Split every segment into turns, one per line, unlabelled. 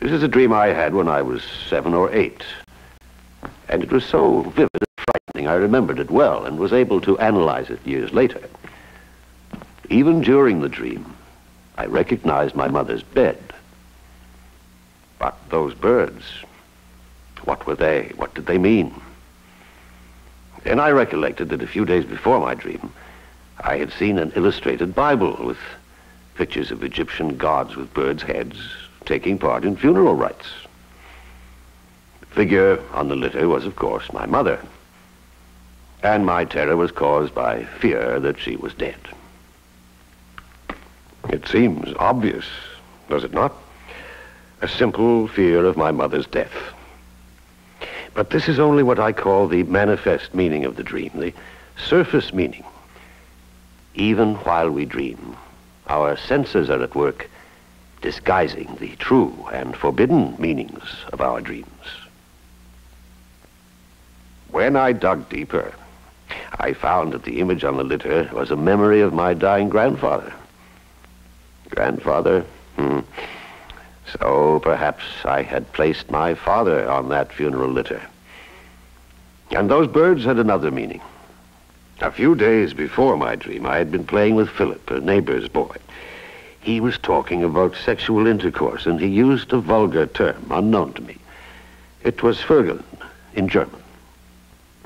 This is a dream I had when I was 7 or 8. And it was so vivid and frightening, I remembered it well and was able to analyze it years later. Even during the dream, I recognized my mother's bed. But those birds, what were they? What did they mean? Then I recollected that a few days before my dream, I had seen an illustrated Bible with pictures of Egyptian gods with birds' heads taking part in funeral rites. The figure on the litter was, of course, my mother. And my terror was caused by fear that she was dead. It seems obvious, does it not? A simple fear of my mother's death. But this is only what I call the manifest meaning of the dream, the surface meaning. Even while we dream, our senses are at work disguising the true and forbidden meanings of our dreams. When I dug deeper, I found that the image on the litter was a memory of my dying grandfather. Grandfather? So perhaps I had placed my father on that funeral litter. And those birds had another meaning. A few days before my dream, I had been playing with Philip, a neighbor's boy. He was talking about sexual intercourse, and he used a vulgar term unknown to me. It was Vögeln in German.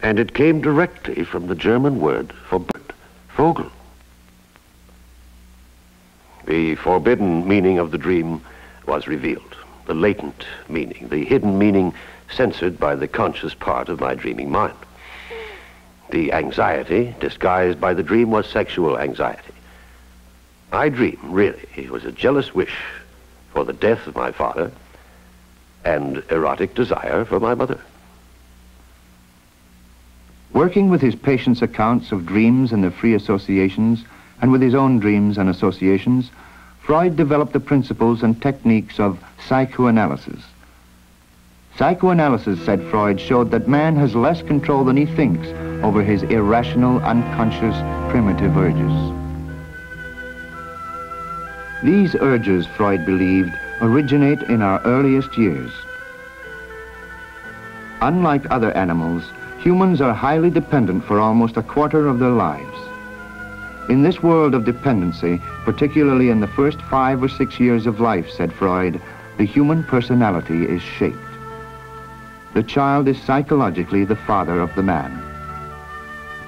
And it came directly from the German word for bird, Vogel. The forbidden meaning of the dream was revealed, the latent meaning, the hidden meaning censored by the conscious part of my dreaming mind. The anxiety disguised by the dream was sexual anxiety. My dream, really, was a jealous wish for the death of my father and erotic desire for my mother.
Working with his patient's accounts of dreams and their free associations, and with his own dreams and associations, Freud developed the principles and techniques of psychoanalysis. Psychoanalysis, said Freud, showed that man has less control than he thinks over his irrational, unconscious, primitive urges. These urges, Freud believed, originate in our earliest years. Unlike other animals, humans are highly dependent for almost a quarter of their lives. In this world of dependency, particularly in the first 5 or 6 years of life, said Freud, the human personality is shaped. The child is psychologically the father of the man.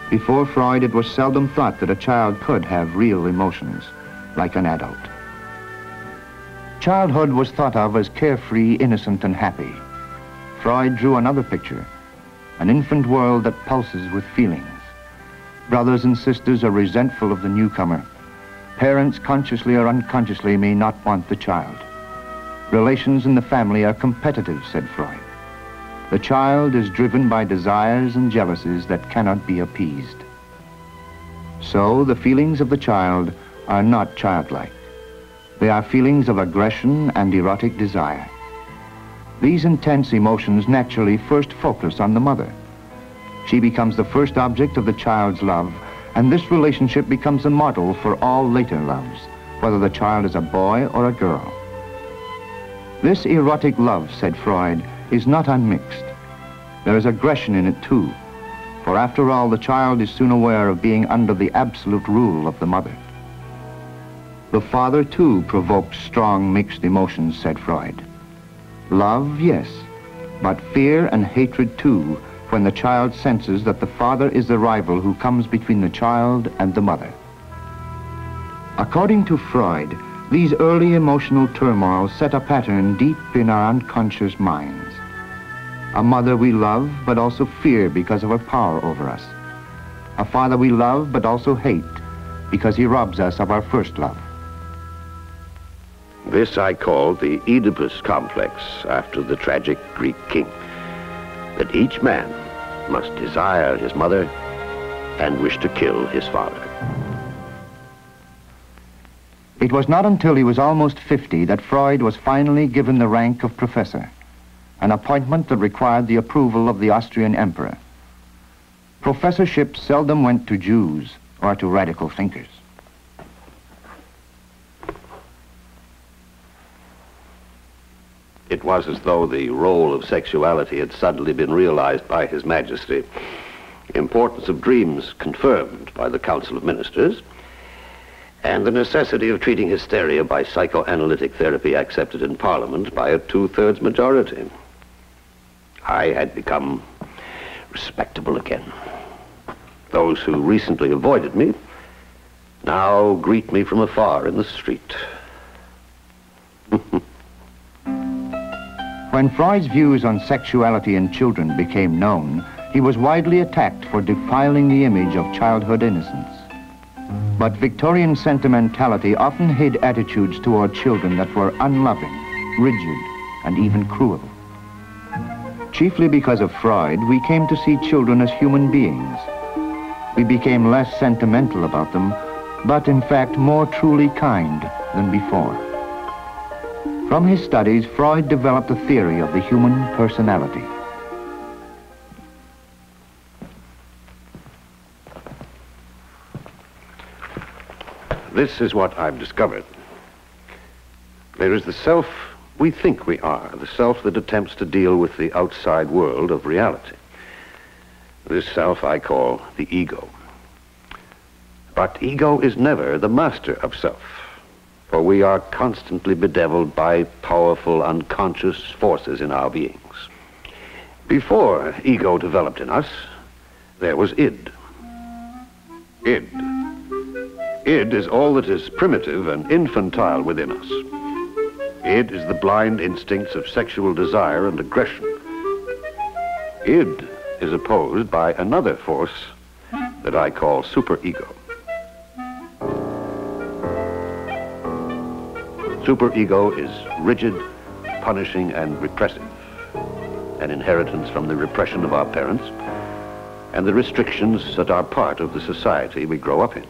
Before Freud, it was seldom thought that a child could have real emotions, like an adult. Childhood was thought of as carefree, innocent, and happy. Freud drew another picture, an infant world that pulses with feelings. Brothers and sisters are resentful of the newcomer. Parents, consciously or unconsciously, may not want the child. Relations in the family are competitive, said Freud. The child is driven by desires and jealousies that cannot be appeased. So the feelings of the child are not childlike. They are feelings of aggression and erotic desire. These intense emotions naturally first focus on the mother. She becomes the first object of the child's love, and this relationship becomes a model for all later loves, whether the child is a boy or a girl. This erotic love, said Freud, is not unmixed. There is aggression in it too, for after all, the child is soon aware of being under the absolute rule of the mother. The father too provokes strong mixed emotions, said Freud. Love, yes, but fear and hatred too, when the child senses that the father is the rival who comes between the child and the mother. According to Freud, these early emotional turmoils set a pattern deep in our unconscious minds. A mother we love but also fear because of her power over us. A father we love but also hate because he robs us of our first love.
This I called the Oedipus complex, after the tragic Greek king, that each man must desire his mother and wish to kill his father.
It was not until he was almost 50 that Freud was finally given the rank of professor, an appointment that required the approval of the Austrian emperor. Professorships seldom went to Jews or to radical thinkers.
It was as though the role of sexuality had suddenly been realized by His Majesty. Importance of dreams confirmed by the Council of Ministers, and the necessity of treating hysteria by psychoanalytic therapy accepted in Parliament by a 2/3 majority. I had become respectable again. Those who recently avoided me now greet me from afar in the street.
When Freud's views on sexuality in children became known, he was widely attacked for defiling the image of childhood innocence. But Victorian sentimentality often hid attitudes toward children that were unloving, rigid, and even cruel. Chiefly because of Freud, we came to see children as human beings. We became less sentimental about them, but in fact more truly kind than before. From his studies, Freud developed a theory of the human personality.
This is what I've discovered. There is the self we think we are, the self that attempts to deal with the outside world of reality. This self I call the ego. But ego is never the master of self, for we are constantly bedeviled by powerful unconscious forces in our beings. Before ego developed in us, there was id. Id. Id is all that is primitive and infantile within us. Id is the blind instincts of sexual desire and aggression. Id is opposed by another force that I call superego. Superego is rigid, punishing, and repressive, an inheritance from the repression of our parents and the restrictions that are part of the society we grow up in.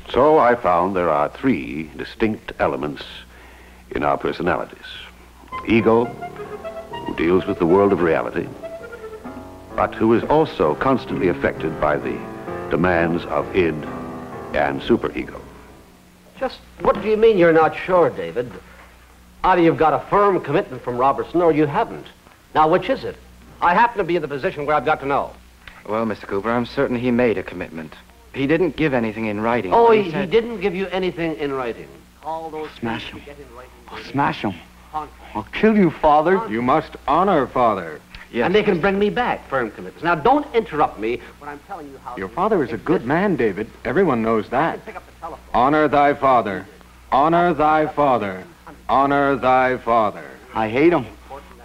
So I found there are 3 distinct elements in our personalities. Ego, who deals with the world of reality, but who is also constantly affected by the demands of id and superego.
Just what do you mean you're not sure, David? Either you've got a firm commitment from Robertson or you haven't. Now, which is it? I happen to be in the position where I've got to know.
Well, Mr. Cooper, I'm certain he made a commitment. He didn't give anything in writing.
Oh, he didn't give you anything in writing. All those
Smash
things
him.
you get in writing.
I'll smash him. I'll kill you, Father.
You must honor Father.
Yes.
And they can bring me back firm commitments. Now, don't interrupt me when I'm telling you how...
Your father is a good man, David. Everyone knows that.
Pick up the telephone.
Honor thy father. Honor thy father. Honor thy father.
I hate him.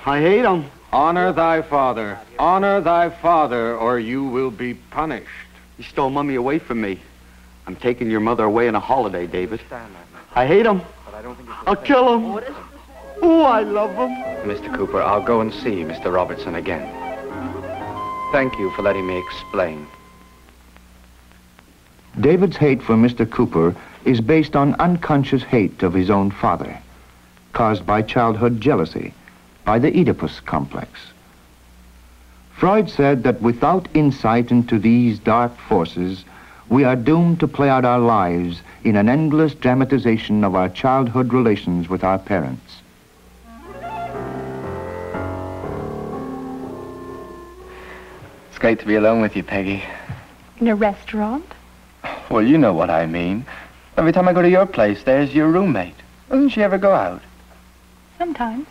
I hate him.
Honor thy father. Honor thy father, or you will be punished.
You stole Mummy away from me. I'm taking your mother away on a holiday, David. I hate him. I'll kill him. Oh, I love him.
Mr. Cooper, I'll go and see Mr. Robertson again. Thank you for letting me explain.
David's hate for Mr. Cooper is based on unconscious hate of his own father, caused by childhood jealousy, by the Oedipus complex. Freud said that without insight into these dark forces, we are doomed to play out our lives in an endless dramatization of our childhood relations with our parents.
It's great to be alone with you, Peggy.
In a restaurant?
Well, you know what I mean. Every time I go to your place, there's your roommate. Doesn't she ever go out?
Sometimes.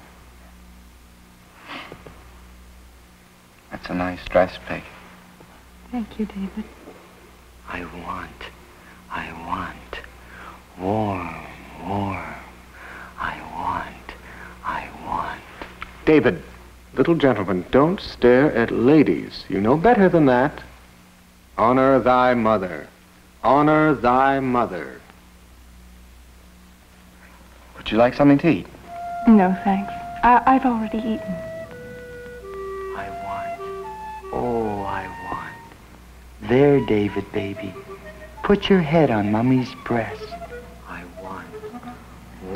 That's a nice dress, Peggy.
Thank you, David.
I want warm, warm. I want.
David, little gentleman, don't stare at ladies. You know better than that. Honor thy mother. Honor thy mother.
Would you like something to eat?
No, thanks. I've already eaten.
I want. Oh, I want. There, David, baby. Put your head on Mummy's breast. I want.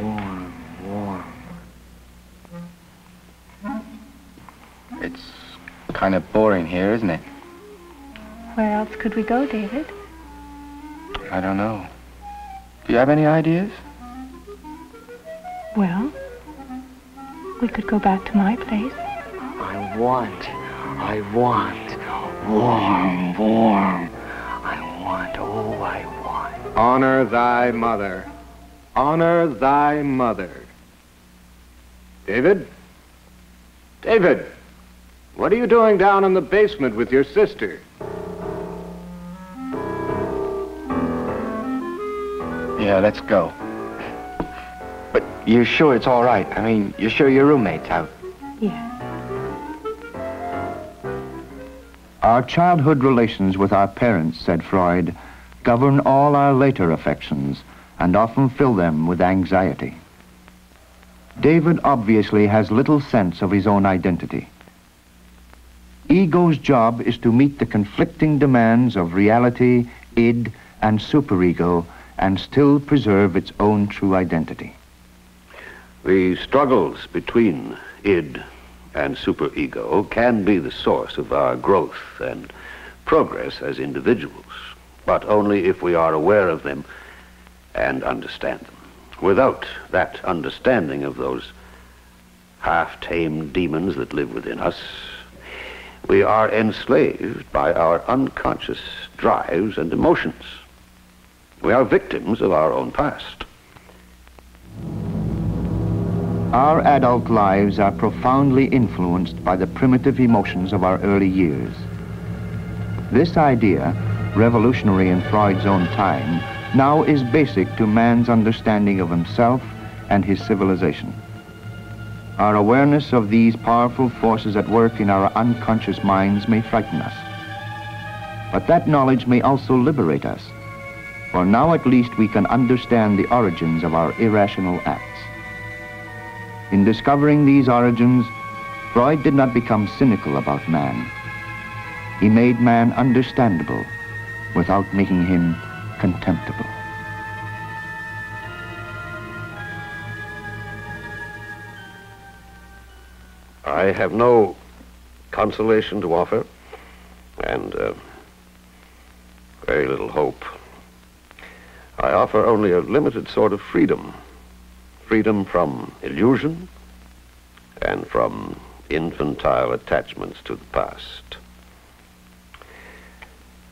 Warm, warm.
It's kind of boring here, isn't it?
Where else could we go, David?
I don't know. Do you have any ideas?
Well, We could go back to my place.
I want warm. I want. Honor thy mother. Honor thy mother. David? David, what are you doing down in the basement with your sister?
Yeah, let's go. But you're sure it's all right? I mean, you're sure your roommate's out?
Yes.
Our childhood relations with our parents, said Freud, govern all our later affections and often fill them with anxiety. David obviously has little sense of his own identity. Ego's job is to meet the conflicting demands of reality, id, and superego, and still preserve its own true identity.
The struggles between id and superego can be the source of our growth and progress as individuals, but only if we are aware of them and understand them. Without that understanding of those half-tamed demons that live within us, we are enslaved by our unconscious drives and emotions. We are victims of our own past.
Our adult lives are profoundly influenced by the primitive emotions of our early years. This idea, revolutionary in Freud's own time, now is basic to man's understanding of himself and his civilization. Our awareness of these powerful forces at work in our unconscious minds may frighten us. But that knowledge may also liberate us, for now at least we can understand the origins of our irrational acts. In discovering these origins, Freud did not become cynical about man. He made man understandable without making him contemptible.
I have no consolation to offer, and very little hope. I offer only a limited sort of freedom. Freedom from illusion and from infantile attachments to the past.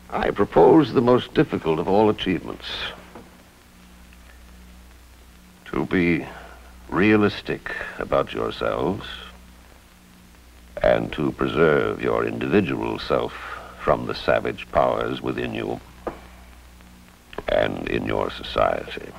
I propose the most difficult of all achievements: to be realistic about yourselves and to preserve your individual self from the savage powers within you and in your society.